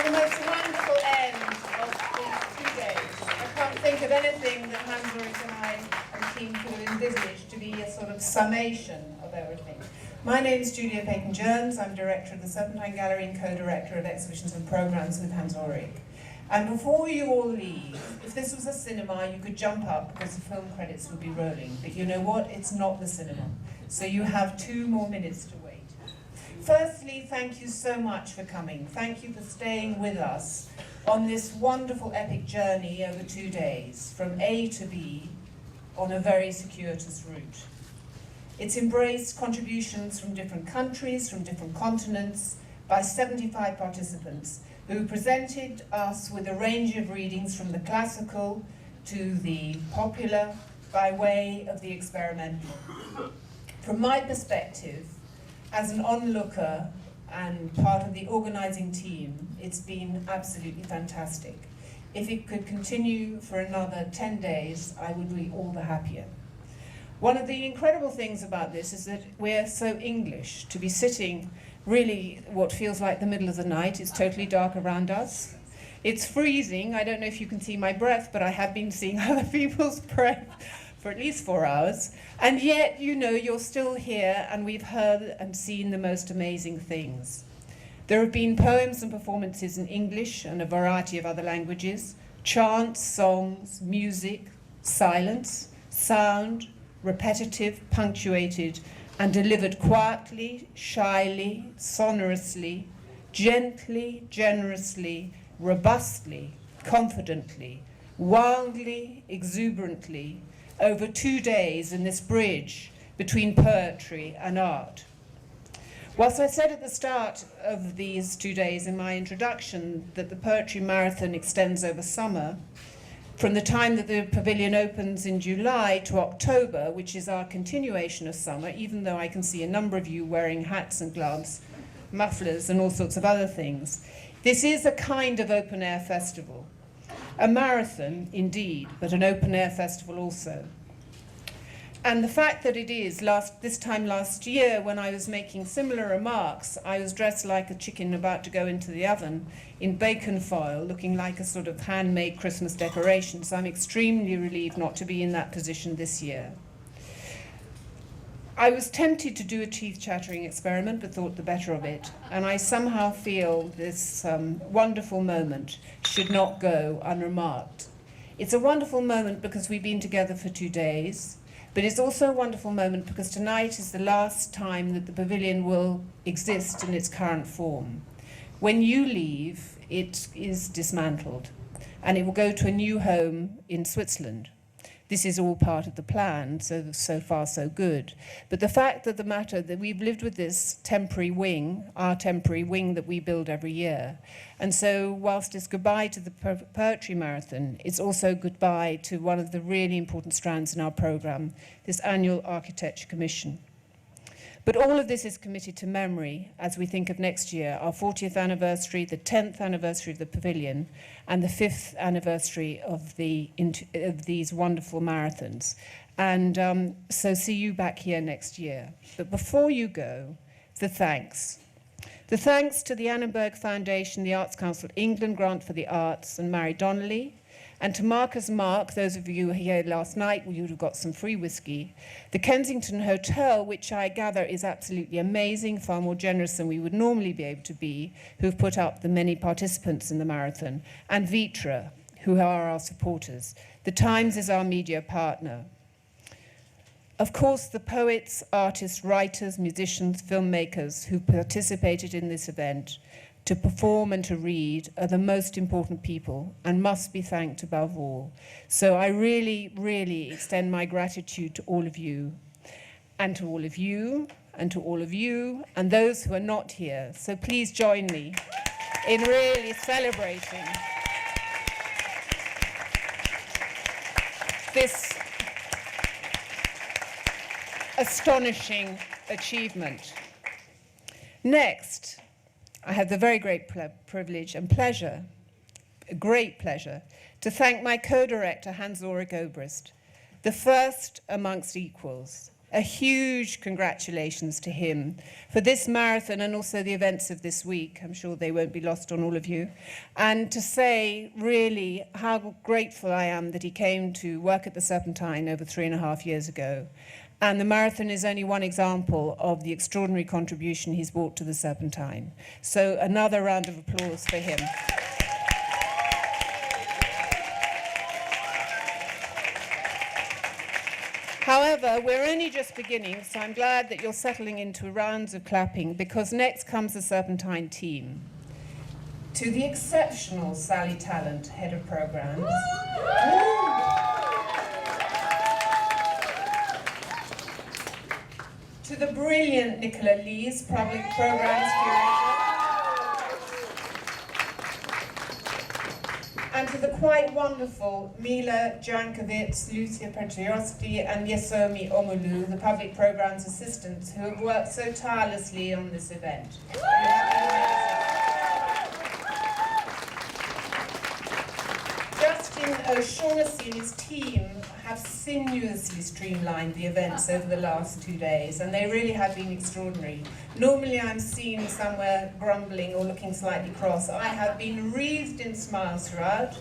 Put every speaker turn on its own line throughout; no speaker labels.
the most wonderful end of these 2 days. I can't think of anything that Hans-Ulrich and I and team could have envisaged to be a sort of summation of everything. My name is Julia Peyton-Jones. I'm director of the Serpentine Gallery and co-director of exhibitions and programs with Hans-Ulrich. And before you all leave, if this was a cinema, you could jump up because the film credits would be rolling. But you know what? It's not the cinema. So you have 2 more minutes to wait. Firstly, thank you so much for coming. Thank you for staying with us on this wonderful epic journey over 2 days, from A to B, on a very circuitous route. It's embraced contributions from different countries, from different continents, by 75 participants who presented us with a range of readings from the classical to the popular by way of the experimental. From my perspective, as an onlooker and part of the organizing team, it's been absolutely fantastic. If it could continue for another 10 days, I would be all the happier. One of the incredible things about this is that we're so English, to be sitting really what feels like the middle of the night. It's totally dark around us. It's freezing. I don't know if you can see my breath, but I have been seeing other people's breath for at least 4 hours. And yet, you know, you're still here and we've heard and seen the most amazing things. There have been poems and performances in English and a variety of other languages, chants, songs, music, silence, sound, repetitive, punctuated, and delivered quietly, shyly, sonorously, gently, generously, robustly, confidently, wildly, exuberantly, over 2 days in this bridge between poetry and art. Whilst I said at the start of these 2 days in my introduction that the Poetry Marathon extends over summer, from the time that the pavilion opens in July to October, which is our continuation of summer, even though I can see a number of you wearing hats and gloves, mufflers and all sorts of other things. This is a kind of open-air festival. A marathon, indeed, but an open-air festival also. And the fact that it is, this time last year, when I was making similar remarks, I was dressed like a chicken about to go into the oven in bacon foil, looking like a sort of handmade Christmas decoration. So I'm extremely relieved not to be in that position this year. I was tempted to do a teeth-chattering experiment, but thought the better of it. And I somehow feel this wonderful moment should not go unremarked. It's a wonderful moment because we've been together for 2 days. But it's also a wonderful moment because tonight is the last time that the pavilion will exist in its current form. When you leave, it is dismantled, and it will go to a new home in Switzerland. This is all part of the plan, so far so good. But the fact of the matter that we've lived with this temporary wing, our temporary wing that we build every year. And so whilst it's goodbye to the Poetry Marathon, it's also goodbye to one of the really important strands in our program, this annual Architecture Commission. But all of this is committed to memory as we think of next year, our 40th anniversary, the 10th anniversary of the pavilion, and the 5th anniversary of these wonderful marathons. And so see you back here next year. But before you go, the thanks. The thanks to the Annenberg Foundation, the Arts Council England Grant for the Arts, and Mary Donnelly, and to Marcus Mark, those of you here last night, you would have got some free whiskey. The Kensington Hotel, which I gather is absolutely amazing, far more generous than we would normally be able to be, who've put up the many participants in the marathon, and Vitra, who are our supporters. The Times is our media partner. Of course, the poets, artists, writers, musicians, filmmakers who participated in this event to perform and to read are the most important people and must be thanked above all. So I really, really extend my gratitude to all of you, and to all of you, and to all of you, and those who are not here. So please join me in really celebrating this astonishing achievement. Next, I have the very great privilege and pleasure, a great pleasure, to thank my co-director, Hans-Ulrich, the first amongst equals, A huge congratulations to him for this marathon and also the events of this week. I'm sure they won't be lost on all of you. And to say really how grateful I am that he came to work at the Serpentine over 3.5 years ago. And the marathon is only one example of the extraordinary contribution he's brought to the Serpentine. So another round of applause for him. However, we're only just beginning, so I'm glad that you're settling into rounds of clapping, because next comes the Serpentine team. To the exceptional Sally Talent, Head of Programs. To the brilliant Nicola Lees, Public Programs Curator. And to the quite wonderful Mila Jankovic, Lucia Petrioski, and Yesomi Omulu, the Public Programs Assistants, who have worked so tirelessly on this event. Justin O'Shaughnessy and his team have sinuously streamlined the events over the last 2 days, and they really have been extraordinary. Normally I'm seen somewhere grumbling or looking slightly cross. I have been wreathed in smiles throughout,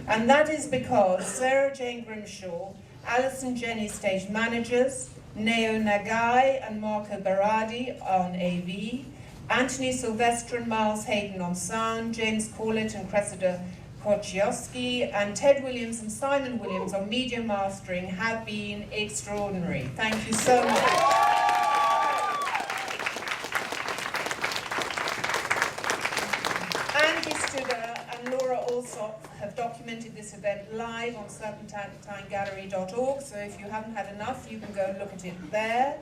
and that is because Sarah Jane Grimshaw, Alison Jenny stage managers, Neo Nagai and Marco Berardi on AV, Anthony Sylvester and Miles Hayden on sound, James Corlett and Cressida Kociowski, and Ted Williams and Simon Williams on media mastering have been extraordinary. Thank you so much. Andy Studer and Laura Alsop have documented this event live on serpentinegallery.org, so if you haven't had enough, you can go and look at it there.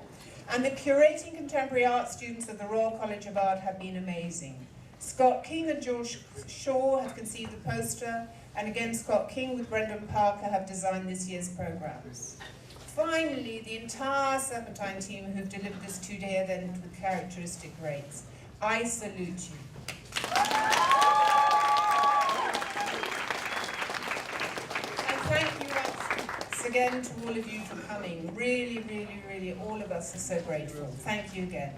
And the curating contemporary art students of the Royal College of Art have been amazing. Scott King and George Shaw have conceived the poster, and again Scott King with Brendan Parker have designed this year's programs. Finally, the entire Serpentine team who've delivered this 2-day event with characteristic grace. I salute you. And thank you once again to all of you for coming. Really, really, really, all of us are so grateful. Thank you again.